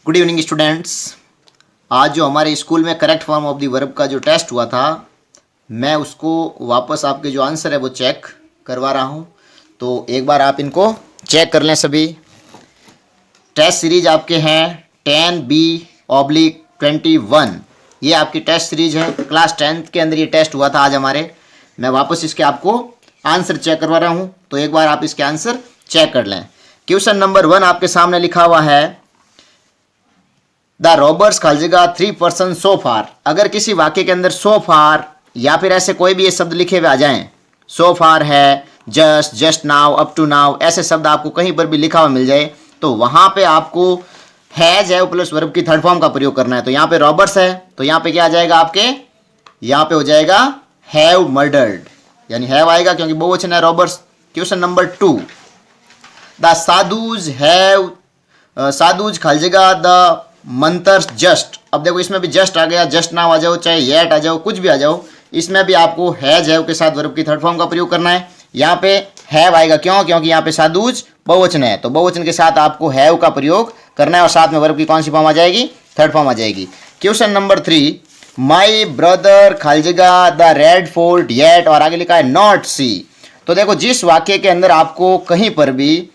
Good evening students. आज जो हमारे स्कूल में correct form of the verb का जो टेस्ट हुआ था, मैं उसको वापस आपके जो आंसर है वो चेक करवा रहा हूँ। तो एक बार आप इनको चेक कर लें सभी। टेस्ट सीरीज आपके हैं 10B/21। ये आपकी टेस्ट सीरीज है। क्लास 10th के अंदर ये टेस्ट हुआ था आज हमारे। मैं वापस इसके आपको आंसर चेक करवा रहा हूँ, तो एक बार आप इसके आंसर चेक कर लें। क्वेश्चन नंबर 1 आपके सामने लिखा हुआ है द रॉबर्स खालीजगह 3 पर्सन सो फार। अगर किसी वाक्य के अंदर सो फार या फिर ऐसे कोई भी ये शब्द लिखे हुए आ जाएं, सो फार है, just, just now, up to now, ऐसे शब्द आपको कहीं पर भी लिखा हुआ मिल जाए तो वहां पे आपको हैज है प्लस वर्ब की थर्ड फॉर्म का प्रयोग करना है। तो यहाँ पे रॉबर्स है तो यहाँ पे क्या आ जाएगा आपके, यहाँ पे हो जाएगा हैव मर्डर्ड, यानी हैव आएगा क्योंकि बहुवचन है robbers. Question number 2 the sadhus have, sadhus खालीजगह द मंथर्स जस्ट। अब देखो इसमें भी जस्ट आ गया, जस्ट नाउ आ जाओ, चाहे येट आ जाओ, कुछ भी आ जाओ, इसमें भी आपको हैज हैव के साथ वर्ब की थर्ड फॉर्म का प्रयोग करना है। यहाँ पे हैव आएगा क्यों, क्योंकि यहाँ पे साधुज बहुवचन है, तो बहुवचन के साथ आपको हैव का प्रयोग करना है और साथ में वर्ब की कौन सी फॉर्म आ जाएगी, थर्ड फॉर्म आ जाएगी। क्वेश्चन नंबर 3 माई ब्रदर खालीजगह द रेड फोर्ट येट, और आगे लिखा है नॉट सी। तो देखो जिस वाक्य के अंदर आपको कहीं पर भी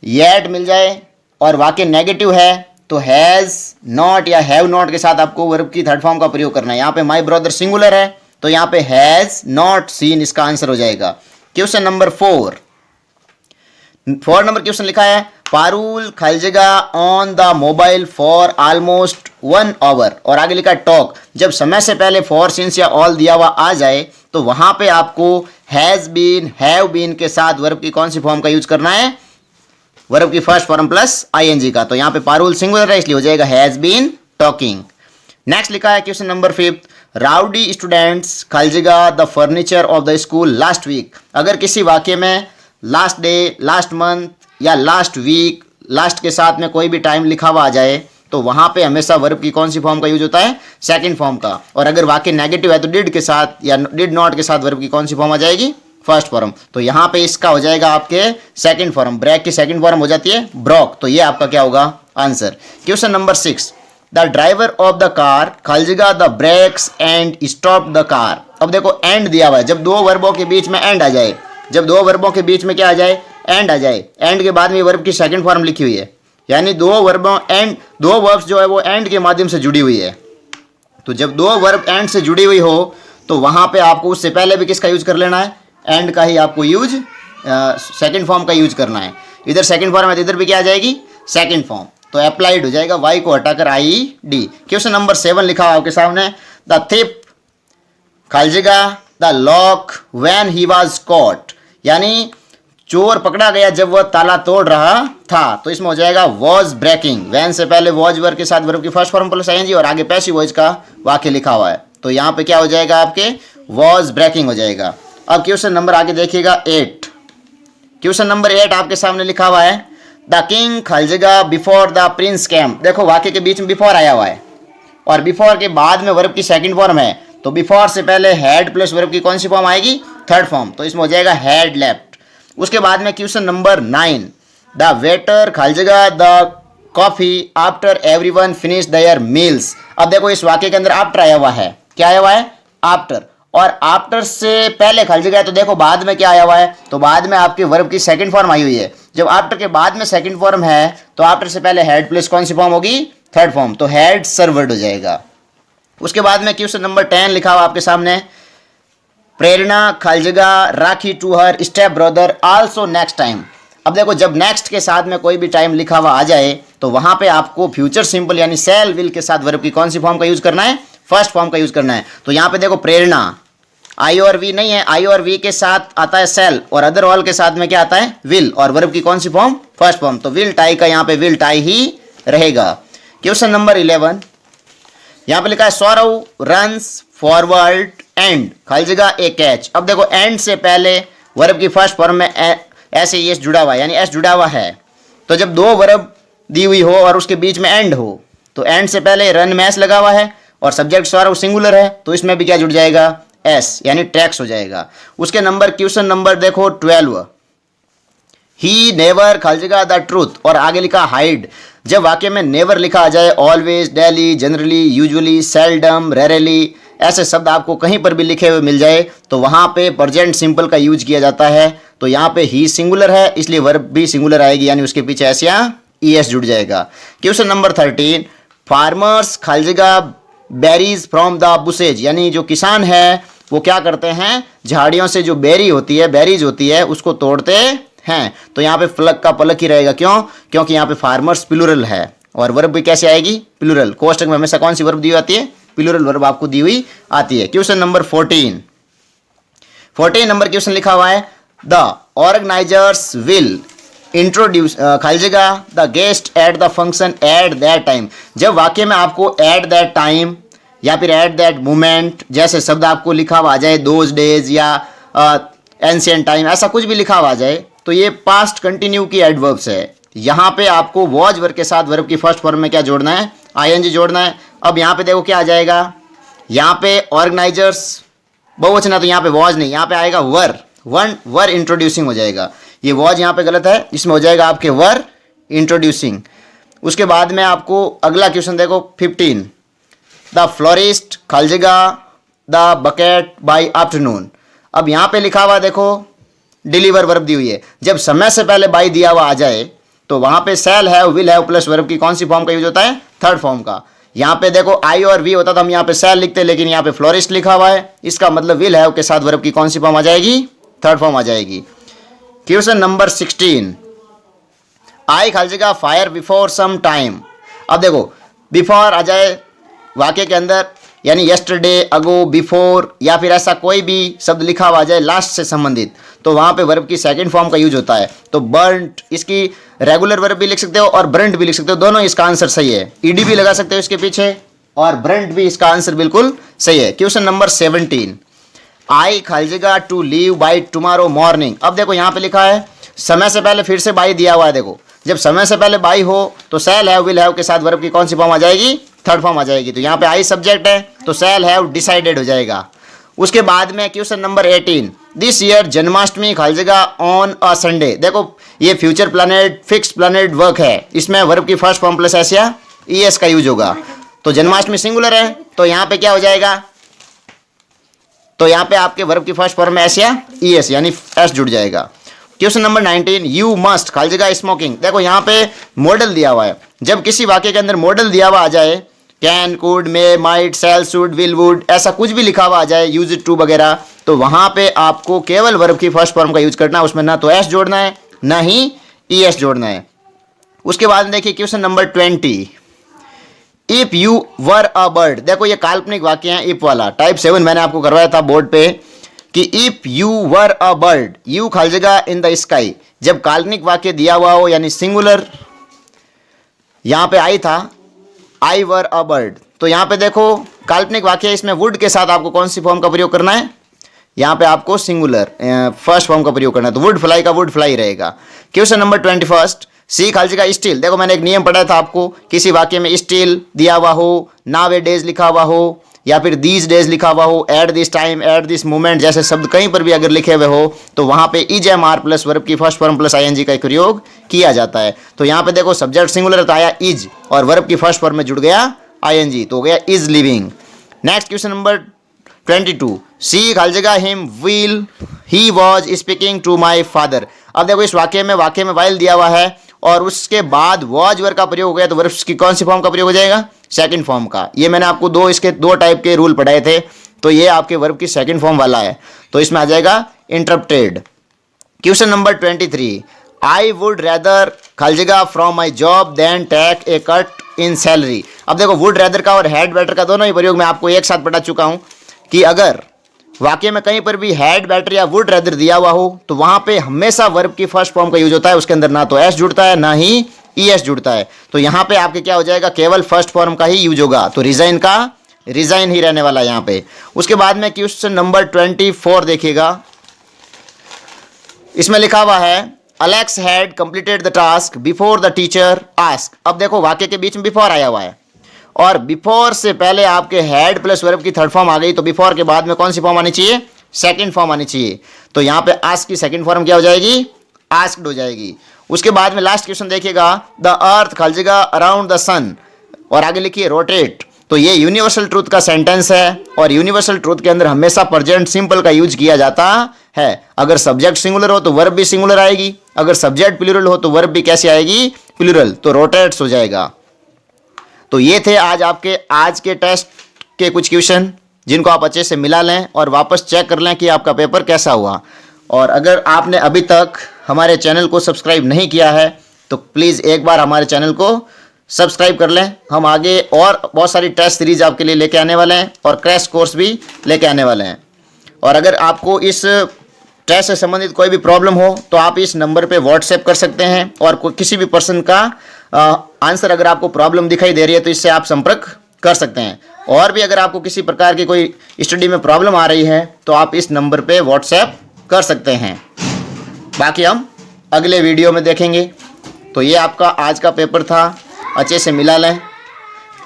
येट मिल जाए और वाक्य नेगेटिव है तो हैज नॉट या हैव नॉट के साथ आपको वर्ब की थर्ड फॉर्म का प्रयोग करना है। यहाँ पे माई ब्रदर सिंगुलर है तो यहाँ पे हैज नॉट सीन इसका आंसर हो जाएगा। क्वेश्चन नंबर 4 नंबर क्वेश्चन लिखा है पारुल खालीजगह on the mobile for almost 1 hour, और आगे लिखा है टॉक। जब समय से पहले फॉर, सिंस या ऑल दिया हुआ आ जाए तो वहां पे आपको हैज बीन, हैव बीन के साथ वर्ब की कौन सी फॉर्म का यूज करना है, वर्ब की फर्स्ट फॉर्म प्लस आईएनजी का। तो यहाँ पे पारुल सिंगुलर है इसलिए हो जाएगा हैज बीन टॉकिंग। नेक्स्ट लिखा है क्वेश्चन नंबर 5 राउडी स्टूडेंट्स खालीजगह the furniture of the school last week. अगर किसी वाक्य में लास्ट डे, लास्ट मंथ या लास्ट वीक, लास्ट के साथ में कोई भी टाइम लिखा हुआ आ जाए तो वहां पे हमेशा वर्ब की कौन सी फॉर्म का यूज होता है, सेकंड फॉर्म का। और अगर वाक्य नेगेटिव है तो डिड के साथ या डिड नॉट के साथ वर्ब की कौन सी फॉर्म आ जाएगी, फर्स्ट फॉर्म। तो यहाँ पे इसका हो जाएगा आपके सेकंड फॉर्म, ब्रेक की सेकंड फॉर्म हो जाती है ब्रॉक, तो ये आपका क्या होगा answer. Question number 6 the driver of the car खालीजगह the brakes and stop the car. अब देखो एंड दिया हुआ है, जब दो वर्बों के बीच में एंड आ जाए, जब दो वर्बों के बीच में क्या आ जाए, एंड आ जाए, एंड के बाद में वर्ब की सेकंड फॉर्म लिखी हुई है, यानी दो वर्बों एंड, दो वर्ब्स जो है वो एंड के माध्यम से जुड़ी हुई है। तो जब दो वर्ब एंड से जुड़ी हुई हो तो वहां पे आपको उससे पहले भी किसका यूज कर लेना है, एंड का ही आपको यूज, सेकंड फॉर्म का यूज करना है। इधर सेकंड फॉर्म है तो इधर भी क्या आ जाएगी, सेकंड फॉर्म, तो अप्लाइड हो जाएगा, वाई को हटाकर आई डी। क्वेश्चन नंबर 7 लिखा हुआ आपके सामने द थिप खालीजगह the lock when he was caught, यानी चोर पकड़ा गया जब वह ताला तोड़ रहा था। तो इसमें हो जाएगा वॉज ब्रेकिंग, वैन से पहले वॉज वर्ब के साथ वर्ब की फर्स्ट फॉर्म प्लस आईएनजी और आगे पैसिव वॉइस का वाक्य लिखा हुआ है, तो यहाँ पे क्या हो जाएगा आपके वॉज ब्रेकिंग हो जाएगा। अब क्वेश्चन नंबर आगे देखिएगा 8। क्वेश्चन नंबर 8 आपके सामने लिखा हुआ है द किंग खालीजगह बिफोर द प्रिंस कैम। देखो वाक्य के बीच में बिफोर आया हुआ है और बिफोर के बाद में वर्ब की सेकंड फॉर्म है, तो बिफोर से पहले हैड प्लस वर्ब की कौन सी फॉर्म आएगी, थर्ड फॉर्म, तो इसमें हो जाएगा हैड लेफ्ट। उसके बाद में क्वेश्चन नंबर 9 द वेटर खालीजगह the coffee after everyone finish their meals. अब देखो इस वाक्य के अंदर आफ्टर आया हुआ है, क्या आया हुआ है, आफ्टर, और आफ्टर से पहले खालीजगह है तो देखो बाद में क्या आया हुआ है, तो बाद में आपकी वर्ब की सेकंड फॉर्म आई हुई है। जब आफ्टर के बाद में सेकंड फॉर्म है तो आफ्टर से पहले हेड प्लस कौन सी फॉर्म होगी, थर्ड फॉर्म, तो हेड सर्वर्ड हो जाएगा। उसके बाद में क्वेश्चन नंबर 10 लिखा हुआ आपके सामने प्रेरणा खालीजगह rakhi to her step brother also next time. अब देखो जब नेक्स्ट के साथ में कोई भी टाइम लिखा हुआ आ जाए तो वहां पे आपको फ्यूचर सिंपल यानी सेल विल के साथ वर्ब की कौन सी फॉर्म का यूज करना है, फर्स्ट फॉर्म का यूज करना है। तो यहाँ पे देखो प्रेरणा आई और वी नहीं है, आई और वी के साथ आता है सेल और अदर ऑल के साथ में क्या आता है, विल, और वर्ब की कौन सी फॉर्म, फर्स्ट फॉर्म, तो विल टाई का यहाँ पे विल टाई ही रहेगा। क्वेश्चन नंबर 11 यहाँ पे लिखा है सौरव रन्स फॉरवर्ड एंड खालीजगह ए कैच। अब देखो एंड से पहले वर्ब की फर्स्ट फॉर्म में एस एस जुड़ा हुआ है, यानी एस जुड़ा हुआ है, तो जब दो वर्ब दी हुई हो और उसके बीच में एंड हो तो एंड से पहले रन में एस लगा हुआ है और सब्जेक्ट सौरव सिंगुलर है तो इसमें भी क्या जुड़ जाएगा, एस, यानी ट्रैक्स हो जाएगा। उसके नंबर क्वेश्चन नंबर देखो 12 ही नेवर खालीजगह द ट्रूथ, और आगे लिखा हाइड जब वाक्य में नेवर लिखा आ जाए, always, daily, generally, usually, seldom, rarely ऐसे शब्द आपको कहीं पर भी लिखे हुए मिल जाए तो वहां पे प्रेजेंट सिंपल का यूज किया जाता है। तो यहाँ पे ही सिंगुलर है इसलिए वर्ब भी सिंगुलर आएगी, यानी उसके पीछे एस या ईएस जुड़ जाएगा। क्वेश्चन नंबर 13, फार्मर्स खाली जगह बेरीज फ्रॉम द बुशेज, यानी जो किसान है वो क्या करते हैं, झाड़ियों से जो बेरी होती है, बेरीज होती है, उसको तोड़ते हैं। तो यहाँ पे फलक का पलक ही रहेगा, क्यों? क्योंकि यहाँ पे फार्मर्स प्लूरल है और वर्ब भी कैसे आएगी, प्लूरल। कोष्टक में हमेशा कौन सी वर्ब दी जाती है, प्लूरल वर्ब आपको दी हुई आती है। क्वेश्चन नंबर 14 नंबर क्वेश्चन लिखा हुआ है, द ऑर्गेनाइजर्स विल इंट्रोड्यूस खाली जगह the guest at the function at that time. जब वाक्य में आपको एट दैट टाइम या फिर एट दैट मोमेंट जैसे शब्द आपको लिखा हुआ आ जाए, दोज डेज या एंशिएंट टाइम, ऐसा कुछ भी लिखा हुआ आ जाए तो ये पास्ट कंटिन्यू की एडवर्ब्स है। यहाँ पे आपको वॉज वर्ब के साथ वर्ब की फर्स्ट फॉर्म में क्या जोड़ना है, आईएनजी जोड़ना है। अब यहाँ पे देखो क्या आ जाएगा, यहाँ पे ऑर्गेनाइजर्स बहुवचन है तो यहाँ पे वॉज नहीं, यहाँ पे आएगा वर इंट्रोड्यूसिंग हो जाएगा। ये वॉज यहाँ पे गलत है, इसमें हो जाएगा आपके वर इंट्रोड्यूसिंग। उसके बाद में आपको अगला क्वेश्चन देखो 15, द फ्लोरिस्ट खाली जगह द बकेट बाई आफ्टरनून। अब यहाँ पे लिखा हुआ देखो डिलीवर वर्ब दी हुई है, जब समय से पहले बाई दिया हुआ आ जाए तो वहाँ पे शैल है, विल है प्लस वर्ब की कौन सी फॉर्म का यूज होता है, थर्ड फॉर्म का। यहाँ पे देखो आई और वी होता तो हम यहाँ पे शैल लिखते, लेकिन यहाँ पे फ्लोरिस्ट लिखा हुआ है, इसका मतलब विल है के साथ वर्ब की कौन सी फॉर्म आ जाएगी, थर्ड फॉर्म आ जाएगी। क्वेश्चन नंबर 16, आई खाली जगह फायर बिफोर सम टाइम। अब देखो बिफोर आ जाए वाक्य के अंदर, यानी यस्टरडे, अगो, बिफोर या फिर ऐसा कोई भी शब्द लिखा हुआ आ जाए लास्ट से संबंधित, तो वहाँ पे वर्ब की सेकंड फॉर्म का यूज होता है। तो बर्न्ट इसकी रेगुलर वर्ब भी लिख सकते हो और ब्रंट भी लिख सकते हो, दोनों इसका आंसर सही है। ईडी भी लगा सकते हो इसके पीछे और ब्रंट भी इसका आंसर बिल्कुल सही है। क्वेश्चन नंबर 17, आई खाली जगह to leave by tomorrow morning. अब देखो यहाँ पे लिखा है समय से पहले फिर से बाई दिया हुआ है। देखो जब समय से पहले बाई हो तो शैल हैव, विल हैव के साथ वर्ब की कौन सी फॉर्म आ जाएगी, थर्ड फॉर्म आ जाएगी। तो यहाँ पे आई सब्जेक्ट है तो शैल हैव डिसाइडेड हो जाएगा। उसके बाद में question number 18, this year Janmashtami खाली जगह ऑन अ संडे। देखो ये future planet fix planet work है, इसमें वर्ब की फर्स्ट फॉर्म प्लस एस या ईएस का यूज होगा। तो जन्माष्टमी सिंगुलर है तो यहाँ पे क्या हो जाएगा, तो यहाँ पे आपके वर्ब की फर्स्ट फॉर्म में एस या ईएस यानी एस जुड़ जाएगा। क्वेश्चन नंबर 19, यू मस्ट खाली जगह स्मोकिंग। देखो यहाँ पे मॉडल दिया हुआ है, जब किसी वाक्य के अंदर मॉडल दिया हुआ आ जाए, can, could, may, might, shall, should, will, would ऐसा कुछ भी लिखा हुआ आ जाए, यूज इट टू वगैरह, तो वहां पे आपको केवल वर्ब की फर्स्ट फॉर्म का यूज करना है, उसमें ना तो एस जोड़ना है ना ही ईएस जोड़ना है। उसके बाद देखिए question number 20, if you were a bird. देखो ये काल्पनिक वाक्य है, इफ वाला टाइप 7 मैंने आपको करवाया था बोर्ड पे कि if you were a bird, you खाली जगह इन द स्काई। जब काल्पनिक वाक्य दिया हुआ हो यानी सिंगुलर, यहाँ पे आई था आई वर अ बर्ड, तो यहाँ पे देखो काल्पनिक वाक्य इसमें वुड के साथ आपको कौन सी फॉर्म का प्रयोग करना है, यहाँ पे आपको सिंगुलर फर्स्ट फॉर्म का प्रयोग करना है, तो वुड फ्लाई का वुड फ्लाई रहेगा। क्वेश्चन नंबर 21, सी खाली जगह स्टिल। देखो मैंने एक नियम पढ़ा था आपको, किसी वाक्य में स्टिल दिया हुआ हो, नावे डेज लिखा हुआ हो या फिर दीज डेज लिखा हुआ हो, at this time, at this moment जैसे शब्द कहीं पर भी अगर लिखे हुए हो तो वहाँ पे is am are plus verb की फर्स्ट फॉर्म प्लस आईएनजी का प्रयोग किया जाता है। तो यहाँ पे देखो सब्जेक्ट सिंगुलर तो आया इज और वर्ब की फर्स्ट फॉर्म में जुड़ गया आईएनजी, तो हो गया is living. Next question number 22, C खाली जगह him will he was speaking to my father. अब देखो इस वाक्य में वाइल दिया हुआ है और उसके बाद वॉज वर्ब का प्रयोग हो गया, तो वर्ब की कौन सी फॉर्म का प्रयोग हो जाएगा, सेकंड फॉर्म का। ये मैंने आपको इसके दो टाइप के रूल पढ़ाए थे, तो ये आपके वर्ब की सेकंड फॉर्म वाला है, तो इसमें आ जाएगा interrupted. Question number 23, I would rather खाली जगह from my job than take a cut in salary. अब देखो वुड रैदर का और हैड बेटर का दोनों ही प्रयोग मैं आपको एक साथ पढ़ा चुका हूं कि अगर वाक्य में कहीं पर भी हैड बेटर या वुड रैदर दिया हुआ हो तो वहां पे हमेशा वर्ब की फर्स्ट फॉर्म का यूज होता है, उसके अंदर ना तो एस जुड़ता है ना ही ईएस जुड़ता है। तो यहाँ पे आपके क्या हो जाएगा, केवल फर्स्ट फॉर्म का ही यूज होगा, तो रिजाइन का रिजाइन ही रहने वाला है यहाँ पे। उसके बाद में क्वेश्चन नंबर 24 देखिएगा, इसमें लिखा हुआ है Alex had completed the task before the teacher ask. अब देखो वाक्य के बीच में बिफोर आया हुआ है और बिफोर से पहले आपके हैड प्लस वर्ब की थर्ड फॉर्म आ गई, तो बिफोर के बाद में कौन सी फॉर्म आनी चाहिए, सेकंड फॉर्म आनी चाहिए। तो यहाँ पे आस्क की सेकंड फॉर्म क्या हो जाएगी, आस्क्ड हो जाएगी। उसके बाद में लास्ट क्वेश्चन देखिएगा, द अर्थ खलजेगा अराउंड द सन, और आगे लिखिए रोटेट। तो ये यूनिवर्सल ट्रूथ का सेंटेंस है, और यूनिवर्सल ट्रूथ के अंदर हमेशा प्रेजेंट सिंपल का यूज किया जाता है। अगर सब्जेक्ट सिंगुलर हो तो वर्ब भी सिंगुलर आएगी, अगर सब्जेक्ट प्लूरल हो तो वर्ब भी कैसे आएगी, प्लूरल, तो रोटेट्स हो जाएगा। तो ये थे आज के टेस्ट के कुछ क्वेश्चन, जिनको आप अच्छे से मिला लें और वापस चेक कर लें कि आपका पेपर कैसा हुआ। और अगर आपने अभी तक हमारे चैनल को सब्सक्राइब नहीं किया है तो प्लीज़ एक बार हमारे चैनल को सब्सक्राइब कर लें। हम आगे और बहुत सारी टेस्ट सीरीज आपके लिए लेके आने वाले हैं और क्रैश कोर्स भी लेके आने वाले हैं। और अगर आपको इस टेस्ट से संबंधित कोई भी प्रॉब्लम हो तो आप इस नंबर पे व्हाट्सएप कर सकते हैं, और किसी भी पर्सन का आंसर अगर आपको प्रॉब्लम दिखाई दे रही है तो इससे आप संपर्क कर सकते हैं। और भी अगर आपको किसी प्रकार की कोई स्टडी में प्रॉब्लम आ रही है तो आप इस नंबर पे व्हाट्सएप कर सकते हैं। बाकी हम अगले वीडियो में देखेंगे। तो ये आपका आज का पेपर था, अच्छे से मिला लें,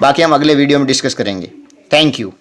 बाकी हम अगले वीडियो में डिस्कस करेंगे। Thank you.